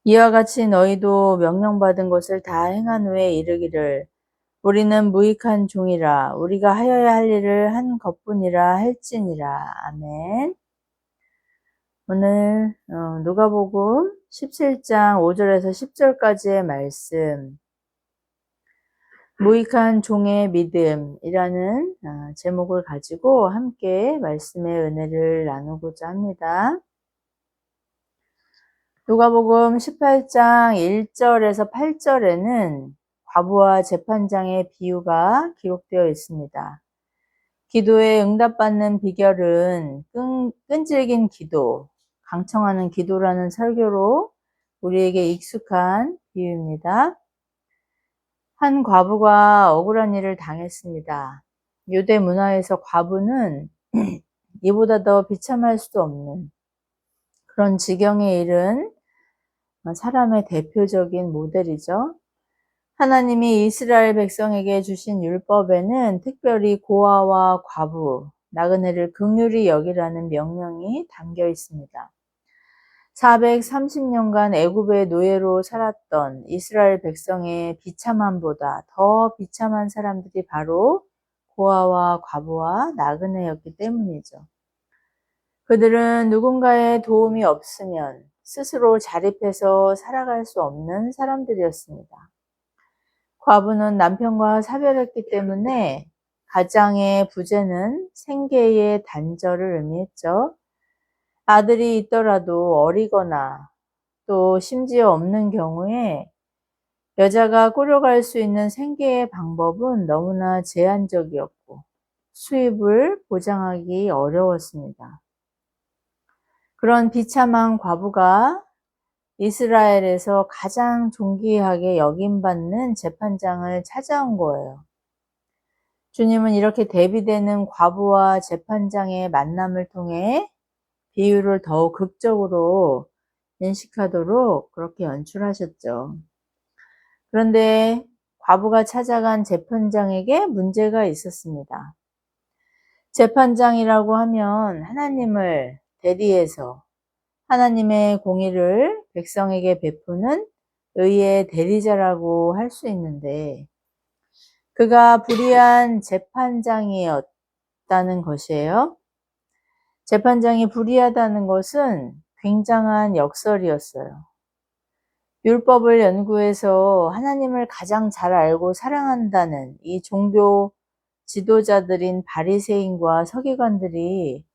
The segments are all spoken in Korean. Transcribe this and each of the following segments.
이와 같이 너희도 명령받은 것을 다 행한 후에 이르기를 우리는 무익한 종이라 우리가 하여야 할 일을 한 것뿐이라 할지니라. 아멘. 오늘 누가복음 17장 5절에서 10절까지의 말씀, 무익한 종의 믿음이라는 제목을 가지고 함께 말씀의 은혜를 나누고자 합니다. 누가복음 18장 1절에서 8절에는 과부와 재판장의 비유가 기록되어 있습니다. 기도에 응답받는 비결은 끈질긴 기도, 강청하는 기도라는 설교로 우리에게 익숙한 비유입니다. 한 과부가 억울한 일을 당했습니다. 유대 문화에서 과부는 이보다 더 비참할 수도 없는 그런 지경에 이른 사람의 대표적인 모델이죠. 하나님이 이스라엘 백성에게 주신 율법에는 특별히 고아와 과부, 나그네를 긍휼히 여기라는 명령이 담겨 있습니다. 430년간 애굽의 노예로 살았던 이스라엘 백성의 비참함보다 더 비참한 사람들이 바로 고아와 과부와 나그네였기 때문이죠. 그들은 누군가의 도움이 없으면 스스로 자립해서 살아갈 수 없는 사람들이었습니다. 과부는 남편과 사별했기 때문에 가장의 부재는 생계의 단절을 의미했죠. 아들이 있더라도 어리거나 또 심지어 없는 경우에 여자가 꾸려갈 수 있는 생계의 방법은 너무나 제한적이었고 수입을 보장하기 어려웠습니다. 그런 비참한 과부가 이스라엘에서 가장 존귀하게 여김받는 재판장을 찾아온 거예요. 주님은 이렇게 대비되는 과부와 재판장의 만남을 통해 비유를 더욱 극적으로 인식하도록 그렇게 연출하셨죠. 그런데 과부가 찾아간 재판장에게 문제가 있었습니다. 재판장이라고 하면 하나님을 대리해서 하나님의 공의를 백성에게 베푸는 의의 대리자라고 할 수 있는데 그가 불의한 재판장이었다는 것이에요. 재판장이 불의하다는 것은 굉장한 역설이었어요. 율법을 연구해서 하나님을 가장 잘 알고 사랑한다는 이 종교 지도자들인 바리새인과 서기관들이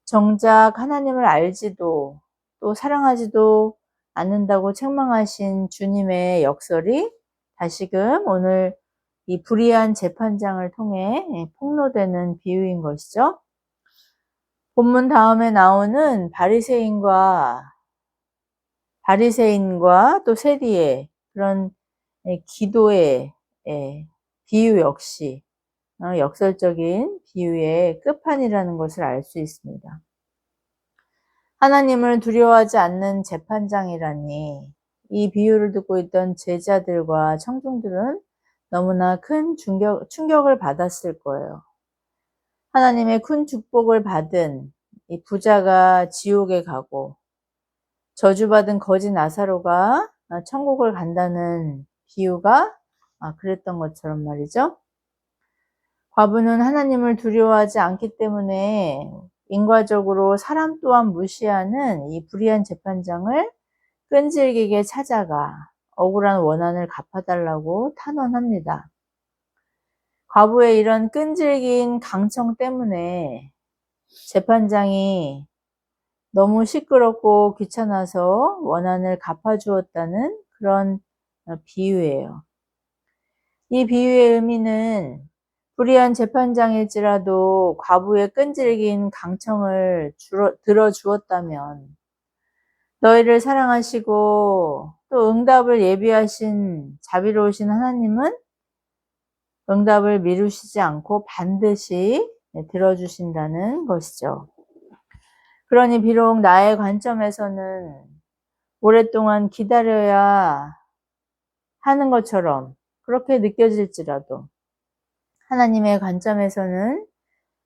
정작 하나님을 알지도 또 사랑하지도 않는다고 책망하신 주님의 역설이 다시금 오늘 이 불의한 재판장을 통해 폭로되는 비유인 것이죠. 본문 다음에 나오는 바리새인과 또 세리의 그런 기도의 비유 역시 역설적인 비유의 끝판이라는 것을 알 수 있습니다. 하나님을 두려워하지 않는 재판장이라니 이 비유를 듣고 있던 제자들과 청중들은 너무나 큰 충격을 받았을 거예요. 하나님의 큰 축복을 받은 이 부자가 지옥에 가고 저주받은 거지 나사로가 천국을 간다는 비유가 그랬던 것처럼 말이죠. 과부는 하나님을 두려워하지 않기 때문에 인과적으로 사람 또한 무시하는 이 불의한 재판장을 끈질기게 찾아가 억울한 원한을 갚아달라고 탄원합니다. 과부의 이런 끈질긴 강청 때문에 재판장이 너무 시끄럽고 귀찮아서 원한을 갚아주었다는 그런 비유예요. 이 비유의 의미는 불의한 재판장일지라도 과부의 끈질긴 강청을 들어주었다면 너희를 사랑하시고 또 응답을 예비하신 자비로우신 하나님은 응답을 미루시지 않고 반드시 들어주신다는 것이죠. 그러니 비록 나의 관점에서는 오랫동안 기다려야 하는 것처럼 그렇게 느껴질지라도 하나님의 관점에서는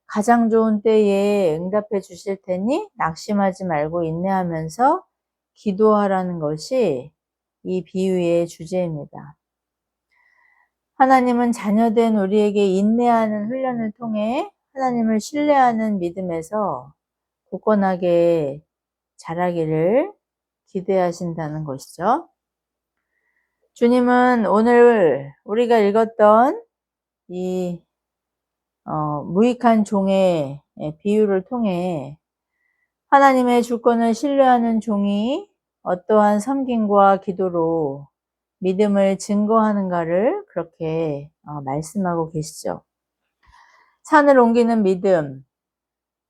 가장 좋은 때에 응답해 주실 테니 낙심하지 말고 인내하면서 기도하라는 것이 이 비유의 주제입니다. 하나님은 자녀된 우리에게 인내하는 훈련을 통해 하나님을 신뢰하는 믿음에서 굳건하게 자라기를 기대하신다는 것이죠. 주님은 오늘 우리가 읽었던 이 무익한 종의 비유를 통해 하나님의 주권을 신뢰하는 종이 어떠한 섬김과 기도로 믿음을 증거하는가를 그렇게 말씀하고 계시죠. 산을 옮기는 믿음,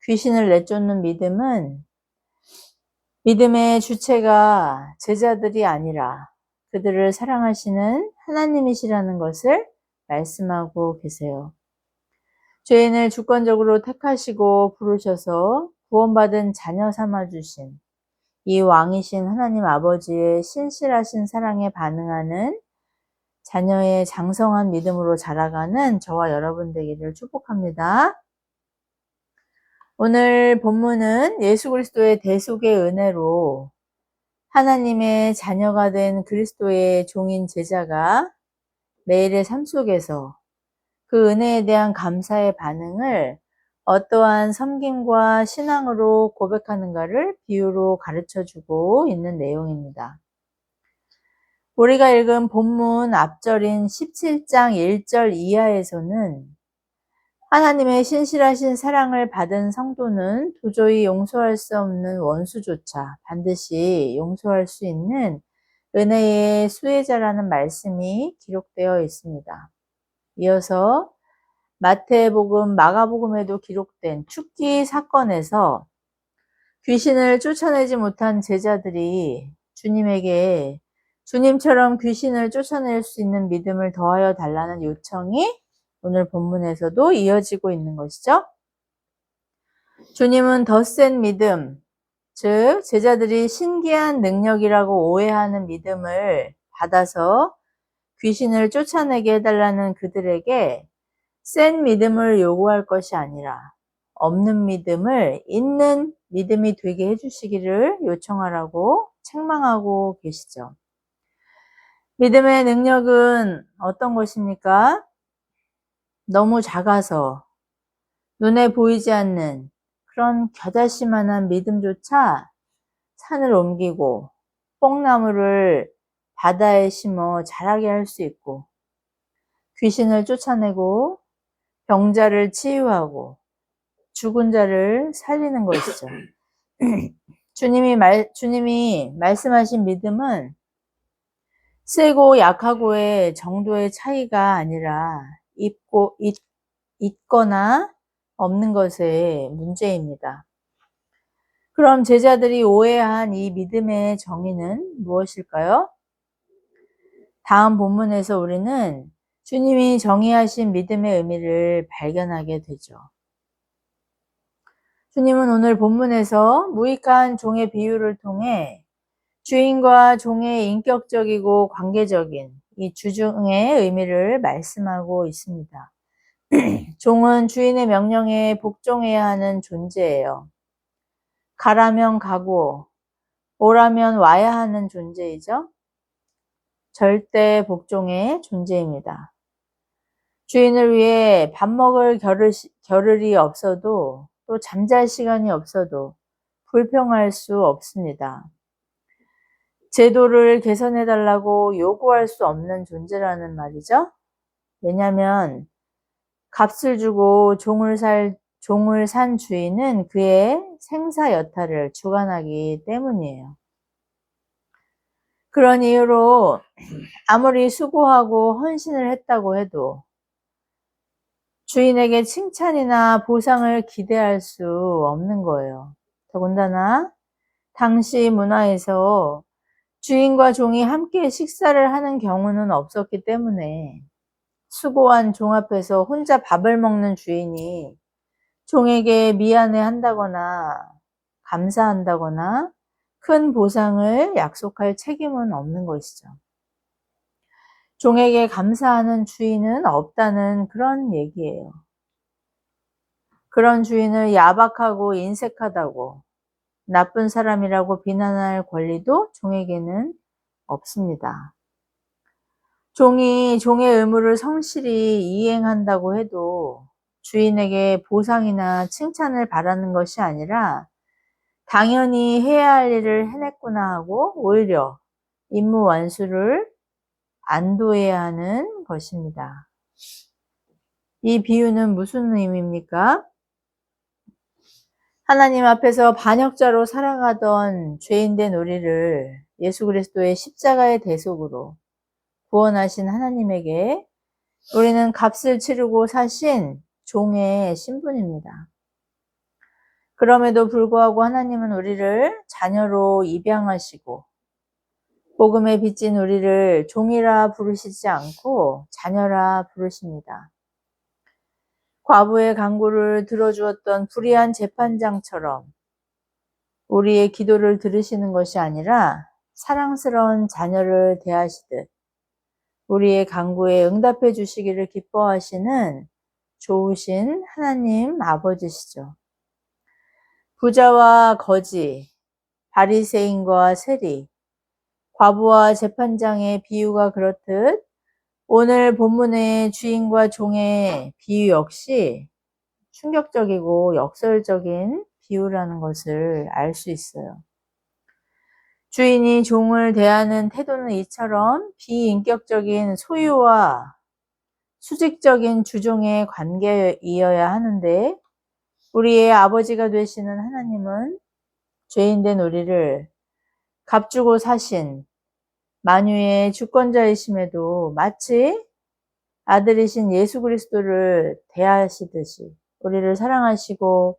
귀신을 내쫓는 믿음은 믿음의 주체가 제자들이 아니라 그들을 사랑하시는 하나님이시라는 것을 말씀하고 계세요. 죄인을 주권적으로 택하시고 부르셔서 구원받은 자녀 삼아주신 이 왕이신 하나님 아버지의 신실하신 사랑에 반응하는 자녀의 장성한 믿음으로 자라가는 저와 여러분 되기를 축복합니다. 오늘 본문은 예수 그리스도의 대속의 은혜로 하나님의 자녀가 된 그리스도의 종인 제자가 매일의 삶 속에서 그 은혜에 대한 감사의 반응을 어떠한 섬김과 신앙으로 고백하는가를 비유로 가르쳐주고 있는 내용입니다. 우리가 읽은 본문 앞절인 17장 1절 이하에서는 하나님의 신실하신 사랑을 받은 성도는 도저히 용서할 수 없는 원수조차 반드시 용서할 수 있는 은혜의 수혜자라는 말씀이 기록되어 있습니다. 이어서 마태복음, 마가복음에도 기록된 축기 사건에서 귀신을 쫓아내지 못한 제자들이 주님에게 주님처럼 귀신을 쫓아낼 수 있는 믿음을 더하여 달라는 요청이 오늘 본문에서도 이어지고 있는 것이죠. 주님은 더 센 믿음, 즉 제자들이 신기한 능력이라고 오해하는 믿음을 받아서 귀신을 쫓아내게 해달라는 그들에게 센 믿음을 요구할 것이 아니라 없는 믿음을 있는 믿음이 되게 해주시기를 요청하라고 책망하고 계시죠. 믿음의 능력은 어떤 것입니까? 너무 작아서 눈에 보이지 않는 그런 겨자씨만한 믿음조차 산을 옮기고 뽕나무를 바다에 심어 자라게 할 수 있고 귀신을 쫓아내고 병자를 치유하고 죽은 자를 살리는 것이죠. 주님이 말씀하신 믿음은 세고 약하고의 정도의 차이가 아니라 있거나 없는 것의 문제입니다. 그럼 제자들이 오해한 이 믿음의 정의는 무엇일까요? 다음 본문에서 우리는 주님이 정의하신 믿음의 의미를 발견하게 되죠. 주님은 오늘 본문에서 무익한 종의 비유를 통해 주인과 종의 인격적이고 관계적인 이 주중의 의미를 말씀하고 있습니다. 종은 주인의 명령에 복종해야 하는 존재예요. 가라면 가고 오라면 와야 하는 존재이죠. 절대 복종의 존재입니다. 주인을 위해 밥 먹을 겨를이 없어도 또 잠잘 시간이 없어도 불평할 수 없습니다. 제도를 개선해달라고 요구할 수 없는 존재라는 말이죠. 왜냐하면 값을 주고 종을 산 주인은 그의 생사 여타를 주관하기 때문이에요. 그런 이유로 아무리 수고하고 헌신을 했다고 해도 주인에게 칭찬이나 보상을 기대할 수 없는 거예요. 더군다나 당시 문화에서 주인과 종이 함께 식사를 하는 경우는 없었기 때문에 수고한 종 앞에서 혼자 밥을 먹는 주인이 종에게 미안해 한다거나 감사한다거나 큰 보상을 약속할 책임은 없는 것이죠. 종에게 감사하는 주인은 없다는 그런 얘기예요. 그런 주인을 야박하고 인색하다고 나쁜 사람이라고 비난할 권리도 종에게는 없습니다. 종이 종의 의무를 성실히 이행한다고 해도 주인에게 보상이나 칭찬을 바라는 것이 아니라 당연히 해야 할 일을 해냈구나 하고 오히려 임무 완수를 안도해야 하는 것입니다. 이 비유는 무슨 의미입니까? 하나님 앞에서 반역자로 살아가던 죄인된 우리를 예수 그리스도의 십자가의 대속으로 구원하신 하나님에게 우리는 값을 치르고 사신 종의 신분입니다. 그럼에도 불구하고 하나님은 우리를 자녀로 입양하시고 복음에 빚진 우리를 종이라 부르시지 않고 자녀라 부르십니다. 과부의 간구를 들어주었던 불의한 재판장처럼 우리의 기도를 들으시는 것이 아니라 사랑스러운 자녀를 대하시듯 우리의 간구에 응답해 주시기를 기뻐하시는 좋으신 하나님 아버지시죠. 부자와 거지, 바리새인과 세리, 과부와 재판장의 비유가 그렇듯 오늘 본문의 주인과 종의 비유 역시 충격적이고 역설적인 비유라는 것을 알 수 있어요. 주인이 종을 대하는 태도는 이처럼 비인격적인 소유와 수직적인 주종의 관계이어야 하는데 우리의 아버지가 되시는 하나님은 죄인된 우리를 값주고 사신 만유의 주권자이심에도 마치 아들이신 예수 그리스도를 대하시듯이 우리를 사랑하시고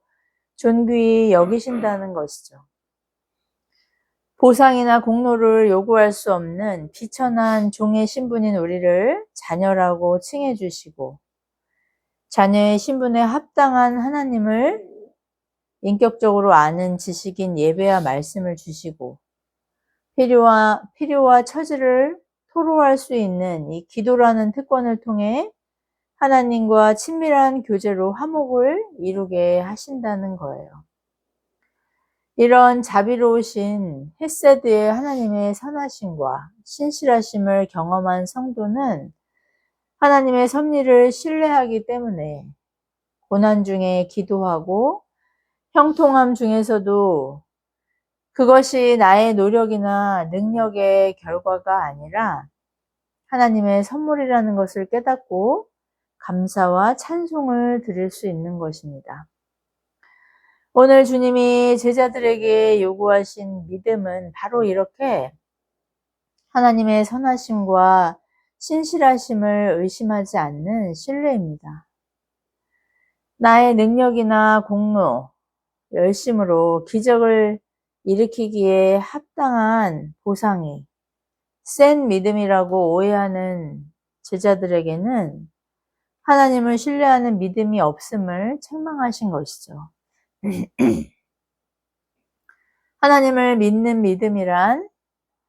존귀히 여기신다는 것이죠. 보상이나 공로를 요구할 수 없는 비천한 종의 신분인 우리를 자녀라고 칭해 주시고 자녀의 신분에 합당한 하나님을 인격적으로 아는 지식인 예배와 말씀을 주시고 필요와 처지를 토로할 수 있는 이 기도라는 특권을 통해 하나님과 친밀한 교제로 화목을 이루게 하신다는 거예요. 이런 자비로우신 헤세드의 하나님의 선하심과 신실하심을 경험한 성도는 하나님의 섭리를 신뢰하기 때문에 고난 중에 기도하고 형통함 중에서도 그것이 나의 노력이나 능력의 결과가 아니라 하나님의 선물이라는 것을 깨닫고 감사와 찬송을 드릴 수 있는 것입니다. 오늘 주님이 제자들에게 요구하신 믿음은 바로 이렇게 하나님의 선하심과 신실하심을 의심하지 않는 신뢰입니다. 나의 능력이나 공로, 열심으로 기적을 일으키기에 합당한 보상이 센 믿음이라고 오해하는 제자들에게는 하나님을 신뢰하는 믿음이 없음을 책망하신 것이죠. 하나님을 믿는 믿음이란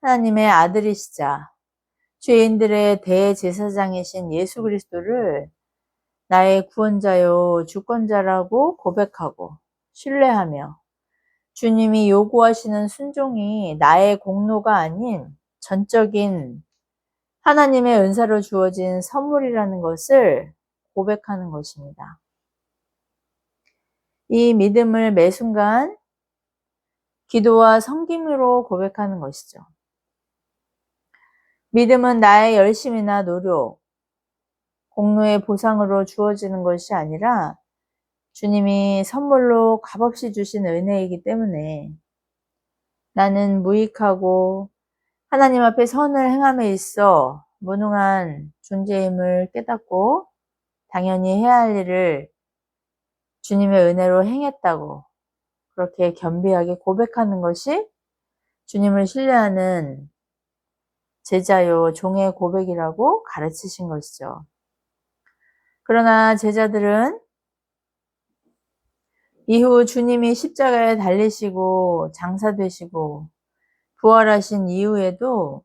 하나님의 아들이시자 죄인들의 대제사장이신 예수 그리스도를 나의 구원자요 주권자라고 고백하고 신뢰하며 주님이 요구하시는 순종이 나의 공로가 아닌 전적인 하나님의 은사로 주어진 선물이라는 것을 고백하는 것입니다. 이 믿음을 매 순간 기도와 섬김으로 고백하는 것이죠. 믿음은 나의 열심이나 노력, 공로의 보상으로 주어지는 것이 아니라 주님이 선물로 값없이 주신 은혜이기 때문에 나는 무익하고 하나님 앞에 선을 행함에 있어 무능한 존재임을 깨닫고 당연히 해야 할 일을 주님의 은혜로 행했다고 그렇게 겸비하게 고백하는 것이 주님을 신뢰하는 제자요 종의 고백이라고 가르치신 것이죠. 그러나 제자들은 이후 주님이 십자가에 달리시고 장사되시고 부활하신 이후에도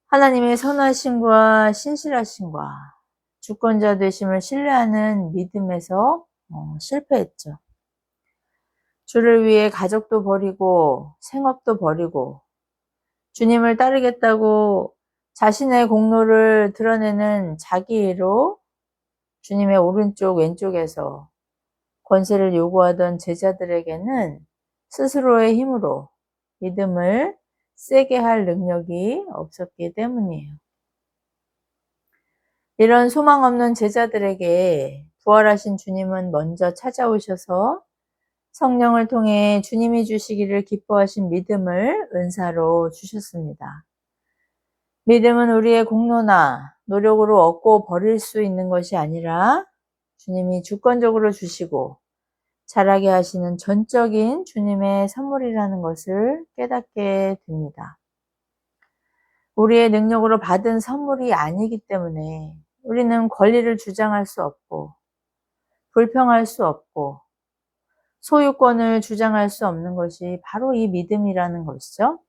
하나님의 선하심과 신실하심과 주권자 되심을 신뢰하는 믿음에서 실패했죠. 주를 위해 가족도 버리고 생업도 버리고 주님을 따르겠다고 자신의 공로를 드러내는 자기로 주님의 오른쪽 왼쪽에서 권세를 요구하던 제자들에게는 스스로의 힘으로 믿음을 세게 할 능력이 없었기 때문이에요. 이런 소망 없는 제자들에게 부활하신 주님은 먼저 찾아오셔서 성령을 통해 주님이 주시기를 기뻐하신 믿음을 은사로 주셨습니다. 믿음은 우리의 공로나 노력으로 얻고 버릴 수 있는 것이 아니라 주님이 주권적으로 주시고 자라게 하시는 전적인 주님의 선물이라는 것을 깨닫게 됩니다. 우리의 능력으로 받은 선물이 아니기 때문에 우리는 권리를 주장할 수 없고 불평할 수 없고 소유권을 주장할 수 없는 것이 바로 이 믿음이라는 것이죠.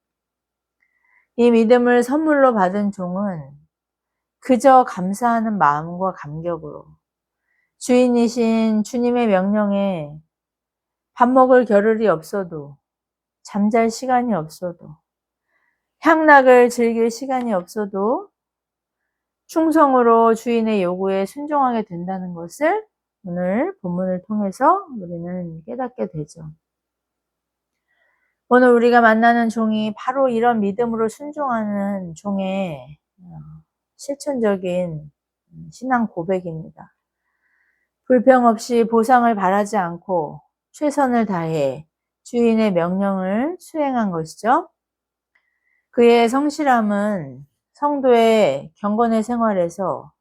이 믿음을 선물로 받은 종은 그저 감사하는 마음과 감격으로 주인이신 주님의 명령에 밥 먹을 겨를이 없어도, 잠잘 시간이 없어도, 향락을 즐길 시간이 없어도 충성으로 주인의 요구에 순종하게 된다는 것을 오늘 본문을 통해서 우리는 깨닫게 되죠. 오늘 우리가 만나는 종이 바로 이런 믿음으로 순종하는 종의 실천적인 신앙 고백입니다. 불평 없이 보상을 바라지 않고 최선을 다해 주인의 명령을 수행한 것이죠. 그의 성실함은 성도의 경건의 생활에서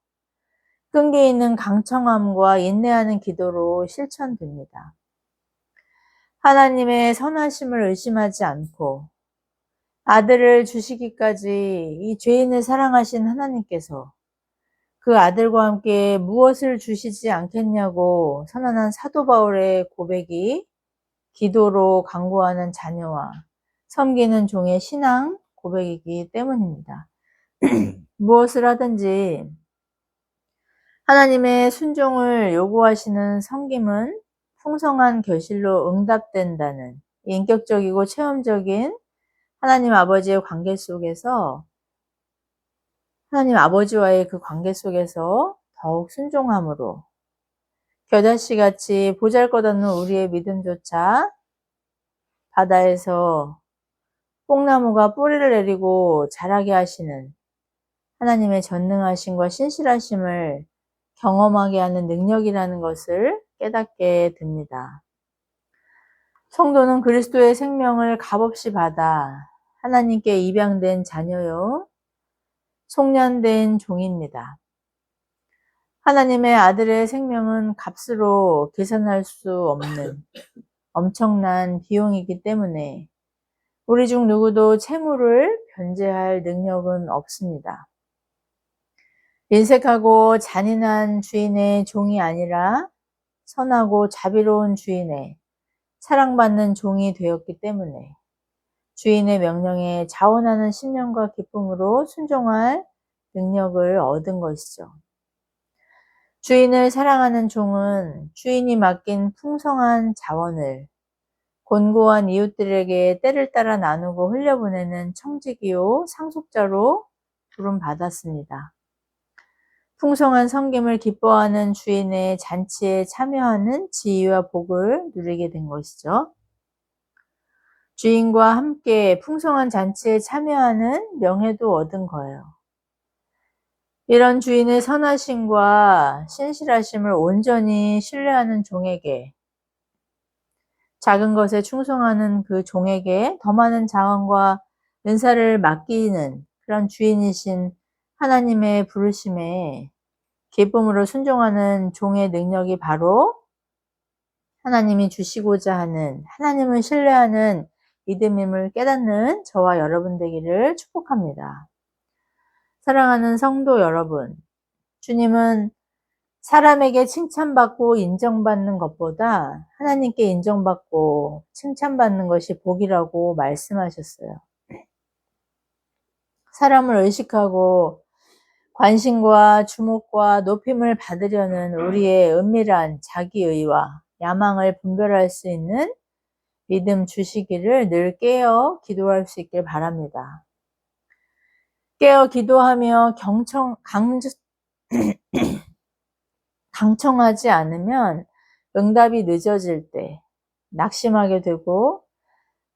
끈기 있는 강청함과 인내하는 기도로 실천됩니다. 하나님의 선하심을 의심하지 않고 아들을 주시기까지 이 죄인을 사랑하신 하나님께서 그 아들과 함께 무엇을 주시지 않겠냐고 선언한 사도 바울의 고백이 기도로 간구하는 자녀와 섬기는 종의 신앙 고백이기 때문입니다. 무엇을 하든지 하나님의 순종을 요구하시는 섬김은 풍성한 결실로 응답된다는 인격적이고 체험적인 하나님 아버지의 관계 속에서 하나님 아버지와의 그 관계 속에서 더욱 순종함으로 겨자씨같이 보잘것없는 우리의 믿음조차 바다에서 뽕나무가 뿌리를 내리고 자라게 하시는 하나님의 전능하심과 신실하심을 경험하게 하는 능력이라는 것을 깨닫게 됩니다. 성도는 그리스도의 생명을 값없이 받아 하나님께 입양된 자녀요, 속량된 종입니다. 하나님의 아들의 생명은 값으로 계산할 수 없는 엄청난 비용이기 때문에 우리 중 누구도 채무를 변제할 능력은 없습니다. 인색하고 잔인한 주인의 종이 아니라 선하고 자비로운 주인의 사랑받는 종이 되었기 때문에 주인의 명령에 자원하는 신념과 기쁨으로 순종할 능력을 얻은 것이죠. 주인을 사랑하는 종은 주인이 맡긴 풍성한 자원을 곤고한 이웃들에게 때를 따라 나누고 흘려보내는 청지기요 상속자로 부름받았습니다. 풍성한 섬김을 기뻐하는 주인의 잔치에 참여하는 지위와 복을 누리게 된 것이죠. 주인과 함께 풍성한 잔치에 참여하는 명예도 얻은 거예요. 이런 주인의 선하심과 신실하심을 온전히 신뢰하는 종에게, 작은 것에 충성하는 그 종에게 더 많은 자원과 은사를 맡기는 그런 주인이신 하나님의 부르심에 기쁨으로 순종하는 종의 능력이 바로 하나님이 주시고자 하는, 하나님을 신뢰하는 믿음임을 깨닫는 저와 여러분 되기를 축복합니다. 사랑하는 성도 여러분, 주님은 사람에게 칭찬받고 인정받는 것보다 하나님께 인정받고 칭찬받는 것이 복이라고 말씀하셨어요. 사람을 의식하고 관심과 주목과 높임을 받으려는 우리의 은밀한 자기의와 야망을 분별할 수 있는 믿음 주시기를 늘 깨어 기도할 수 있길 바랍니다. 깨어 기도하며 강청하지 않으면 응답이 늦어질 때 낙심하게 되고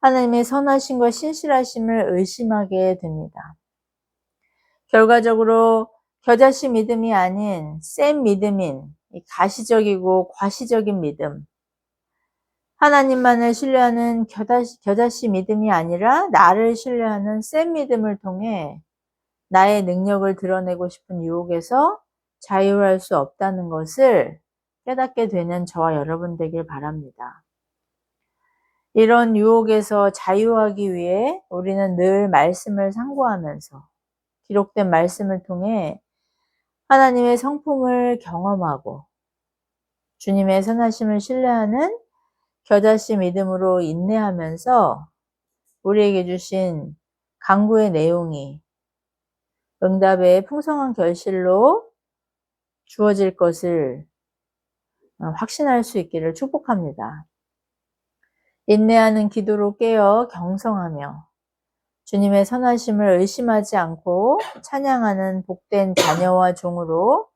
하나님의 선하심과 신실하심을 의심하게 됩니다. 결과적으로 겨자씨 믿음이 아닌 센 믿음인 가시적이고 과시적인 믿음, 하나님만을 신뢰하는 겨자씨 믿음이 아니라 나를 신뢰하는 센 믿음을 통해 나의 능력을 드러내고 싶은 유혹에서 자유할 수 없다는 것을 깨닫게 되는 저와 여러분 되길 바랍니다. 이런 유혹에서 자유하기 위해 우리는 늘 말씀을 상고하면서 기록된 말씀을 통해 하나님의 성품을 경험하고 주님의 선하심을 신뢰하는 겨자씨 믿음으로 인내하면서 우리에게 주신 간구의 내용이 응답의 풍성한 결실로 주어질 것을 확신할 수 있기를 축복합니다. 인내하는 기도로 깨어 경성하며 주님의 선하심을 의심하지 않고 찬양하는 복된 자녀와 종으로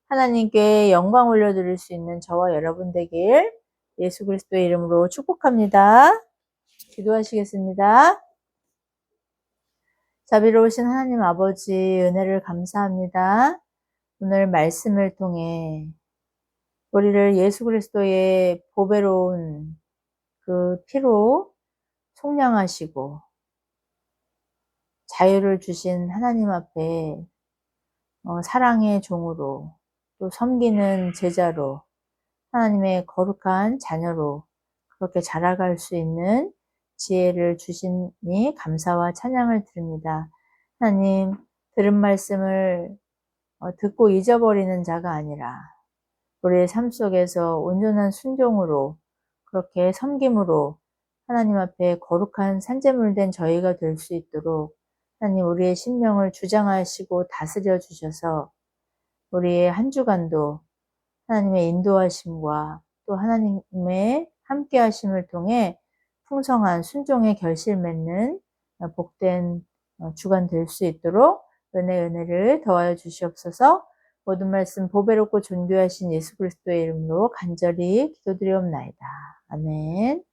하나님께 영광 올려드릴 수 있는 저와 여러분 되길 예수 그리스도의 이름으로 축복합니다. 기도하시겠습니다. 자비로우신 하나님 아버지 은혜를 감사합니다. 오늘 말씀을 통해 우리를 예수 그리스도의 보배로운 그 피로 속량하시고 자유를 주신 하나님 앞에 사랑의 종으로 또 섬기는 제자로 하나님의 거룩한 자녀로 그렇게 자라갈 수 있는 지혜를 주시니 감사와 찬양을 드립니다. 하나님, 들은 말씀을 듣고 잊어버리는 자가 아니라 우리의 삶 속에서 온전한 순종으로 그렇게 섬김으로 하나님 앞에 거룩한 산재물 된 저희가 될 수 있도록 하나님 우리의 심령을 주장하시고 다스려 주셔서 우리의 한 주간도 하나님의 인도하심과 또 하나님의 함께 하심을 통해 풍성한 순종의 결실 맺는 복된 주간 될 수 있도록 은혜를 더하여 주시옵소서. 모든 말씀 보배롭고 존귀하신 예수 그리스도의 이름으로 간절히 기도드리옵나이다. 아멘.